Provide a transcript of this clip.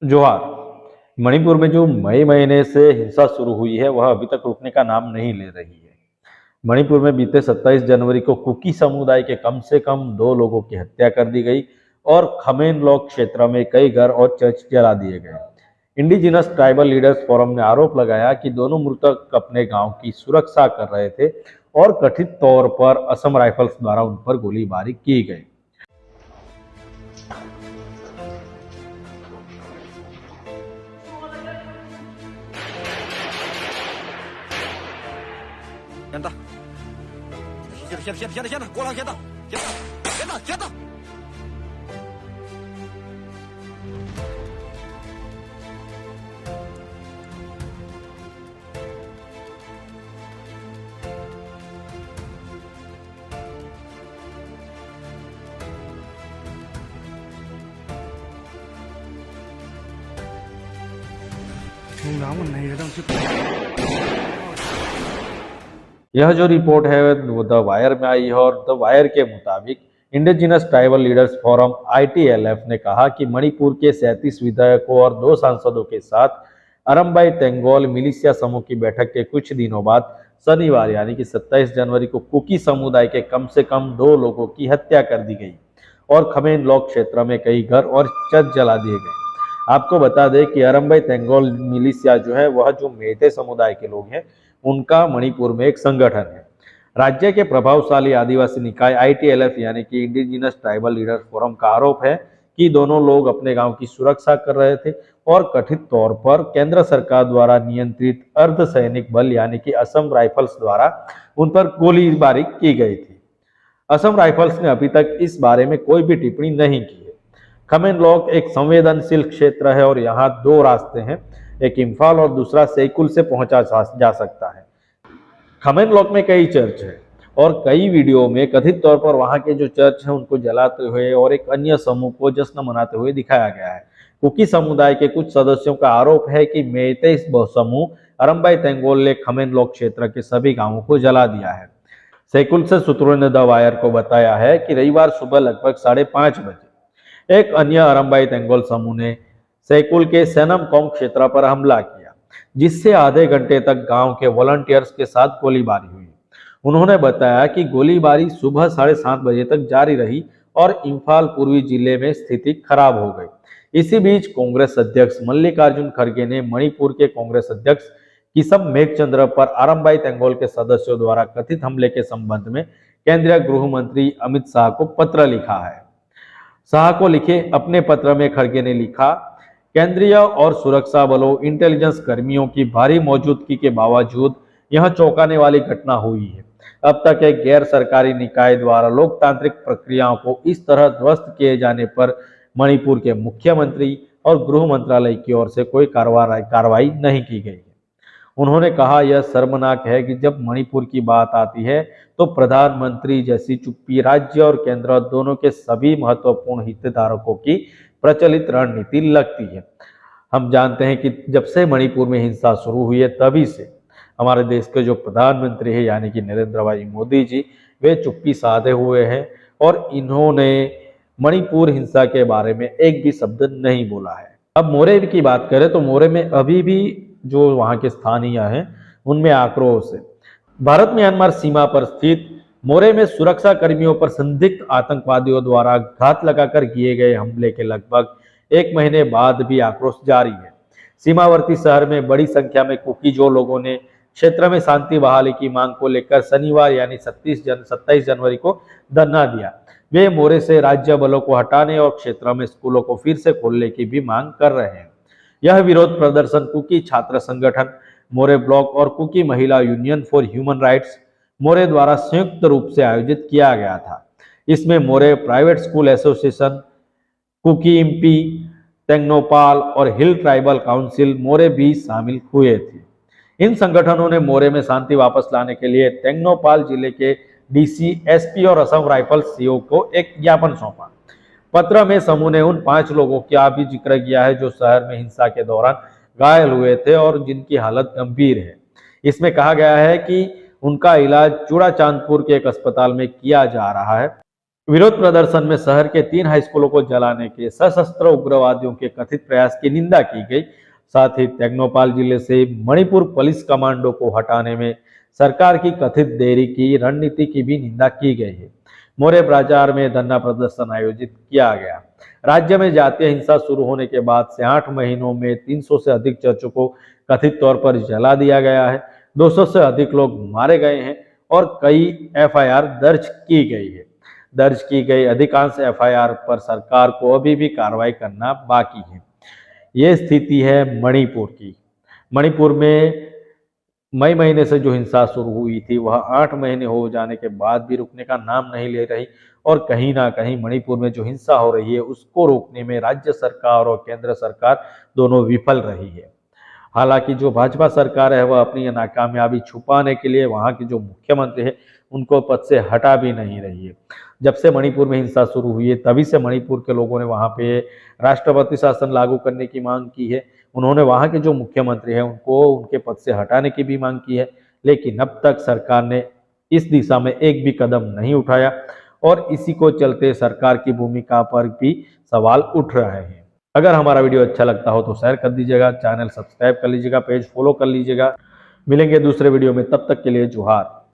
जोहार। मणिपुर में जो मई महीने से हिंसा शुरू हुई है वह अभी तक रुकने का नाम नहीं ले रही है। मणिपुर में बीते 27 जनवरी को कुकी समुदाय के कम से कम 2 लोगों की हत्या कर दी गई और खमेनलॉक क्षेत्र में कई घर और चर्च जला दिए गए। इंडिजिनस ट्राइबल लीडर्स फोरम ने आरोप लगाया कि दोनों मृतक अपने गांव की सुरक्षा कर रहे थे और कथित तौर पर असम राइफल्स द्वारा उन पर गोलीबारी की गई।先打，先打，国狼先打，先打。यह जो रिपोर्ट है वो द वायर में आई है और द वायर के मुताबिक indigenous tribal leaders forum ITLF ने कहा कि मणिपुर के 37 विधायकों और 2 सांसदों के साथ अरम्बाई तेंगोल मिलिशिया समूह की बैठक के कुछ दिनों बाद शनिवार यानी कि 27 जनवरी को कुकी समुदाय के कम से कम 2 लोगों की हत्या कर दी गई और खमेनलॉक क्षेत्र में कई घर और चर्च जला दिए गए। आपको बता दें कि अरम्बाई तेंगोल मिलिशिया जो है वह जो मेते समुदाय के लोग हैं उनका मणिपुर में एक संगठन है। राज्य के प्रभावशाली आदिवासी निकाय ITLF यानी कि इंडिजिनस ट्राइबल लीडर फोरम का आरोप है कि दोनों लोग अपने गांव की सुरक्षा कर रहे थे और कथित तौर पर केंद्र सरकार द्वारा नियंत्रित अर्धसैनिक बल यानी कि असम राइफल्स द्वारा उन पर गोलीबारी की गई थी। असम राइफल्स ने अभी तक इस बारे में कोई भी टिप्पणी नहीं की है। खमेनलॉक एक संवेदनशील क्षेत्र है और यहाँ 2 रास्ते हैं, एक इम्फाल और दूसरा सैकुल से पहुंचा जा सकता है। खमेनलॉक में कई चर्च है और कई वीडियो में कथित तौर पर वहां के जो चर्च है उनको जलाते हुए और एक अन्य समूह को जश्न मनाते हुए दिखाया गया है। कुकी समुदाय के कुछ सदस्यों का आरोप है कि मेते समूह अरम्बाई तेंगोल ने खमेनलॉक क्षेत्र के सभी गांवों को जला दिया है। सैकुल से सूत्रों ने द वायर को बताया है कि रविवार सुबह लगभग 5:30 बजे एक अन्य अरम्बाई तेंगोल समूह ने सैकुल के सेनमकोम क्षेत्र पर हमला किया, जिससे आधे घंटे तक गांव के वॉलंटियर्स के साथ गोलीबारी हुई। उन्होंने बताया कि गोलीबारी सुबह 7:30 बजे तक जारी रही और इम्फाल पूर्वी जिले में स्थिति खराब हो गई। इसी बीच कांग्रेस अध्यक्ष मल्लिकार्जुन खड़गे ने मणिपुर के कांग्रेस अध्यक्ष किसम मेघचंद्र पर अरम्बाई तेंगोल के सदस्यों द्वारा कथित हमले के संबंध में केंद्रीय गृह मंत्री अमित शाह को पत्र लिखा है। शाह को लिखे अपने पत्र में खड़गे ने लिखा, केंद्रीय और सुरक्षा बलों इंटेलिजेंस कर्मियों की भारी मौजूदगी के बावजूद यह चौंकाने वाली घटना हुई है। अब तक एक गैर सरकारी निकाय द्वारा लोकतांत्रिक प्रक्रियाओं को इस तरह ध्वस्त किए जाने पर मणिपुर के मुख्यमंत्री और गृह मंत्रालय की ओर से कोई कार्रवाई नहीं की गई है। उन्होंने कहा, यह शर्मनाक है कि जब मणिपुर की बात आती है तो प्रधानमंत्री जैसी चुप्पी राज्य और केंद्र दोनों के सभी महत्वपूर्ण हितधारकों की प्रचलित रणनीति लगती है। हम जानते हैं कि जब से मणिपुर में हिंसा शुरू हुई है तभी से हमारे देश के जो प्रधानमंत्री है यानी कि नरेंद्र भाई मोदी जी, वे चुप्पी साधे हुए हैं और इन्होंने मणिपुर हिंसा के बारे में एक भी शब्द नहीं बोला है। अब मोरे की बात करें तो मोरे में अभी भी जो वहां के स्थानीय हैं उनमें आक्रोश है। भारत म्यांमार सीमा पर स्थित मोरे में सुरक्षा कर्मियों पर संदिग्ध आतंकवादियों द्वारा घात लगाकर किए गए हमले के लगभग 1 महीने बाद भी आक्रोश जारी है। सीमावर्ती शहर में बड़ी संख्या में कुकीजो लोगों ने क्षेत्र में शांति बहाली की मांग को लेकर शनिवार यानी 27 जनवरी को धरना दिया। वे मोरे से राज्य बलों को हटाने और क्षेत्र में स्कूलों को फिर से खोलने की भी मांग कर रहे हैं। यह विरोध प्रदर्शन कुकी छात्र संगठन मोरे ब्लॉक और कुकी महिला union for human rights Moreh द्वारा संयुक्त रूप से आयोजित किया गया था। इसमें Moreh private school association, Kuki MP, Tengnoupal और हिल ट्राइबल काउंसिल मोरे भी शामिल हुए थे। इन संगठनों ने मोरे में शांति वापस लाने के लिए तेंगनोपाल जिले के DC, SP और असम राइफल्स CO को एक ज्ञापन सौंपा। पत्र में समूह ने उन 5 लोगों का भी जिक्र किया है जो शहर में हिंसा के दौरान घायल हुए थे और जिनकी हालत गंभीर है। इसमें कहा गया है कि उनका इलाज चूड़ाचांदपुर के एक अस्पताल में किया जा रहा है। विरोध प्रदर्शन में शहर के 3 हाई स्कूलों को जलाने के सशस्त्र उग्रवादियों के कथित प्रयास की निंदा की गई। साथ ही तेंगनोपाल जिले से मणिपुर पुलिस कमांडो को हटाने में सरकार की कथित देरी की रणनीति की भी निंदा की गई है। मोरे बाजार में धरना प्रदर्शन आयोजित किया गया। राज्य में जातीय हिंसा शुरू होने के बाद से 8 महीनों में 300 से अधिक चर्चों को कथित तौर पर जला दिया गया है। 200 से अधिक लोग मारे गए हैं और कई एफआईआर दर्ज की गई है। दर्ज की गई अधिकांश एफआईआर पर सरकार को अभी भी कार्रवाई करना बाकी है। ये स्थिति है मणिपुर की। मणिपुर में मई महीने से जो हिंसा शुरू हुई थी वह 8 महीने हो जाने के बाद भी रुकने का नाम नहीं ले रही और कहीं ना कहीं मणिपुर में जो हिंसा हो रही है उसको रोकने में राज्य सरकार और केंद्र सरकार दोनों विफल रही है। हालांकि जो भाजपा सरकार है वह अपनी नाकामयाबी छुपाने के लिए वहां के जो मुख्यमंत्री है उनको पद से हटा भी नहीं रही है। जब से मणिपुर में हिंसा शुरू हुई है तभी से मणिपुर के लोगों ने वहां पे राष्ट्रपति शासन लागू करने की मांग की है। उन्होंने वहां के जो मुख्यमंत्री हैं उनको उनके पद से हटाने की भी मांग की है, लेकिन अब तक सरकार ने इस दिशा में एक भी कदम नहीं उठाया और इसी को चलते सरकार की भूमिका पर भी सवाल उठ रहे हैं। अगर हमारा वीडियो अच्छा लगता हो तो शेयर कर दीजिएगा, चैनल सब्सक्राइब कर लीजिएगा, पेज फॉलो कर लीजिएगा। मिलेंगे दूसरे वीडियो में, तब तक के लिए जोहार।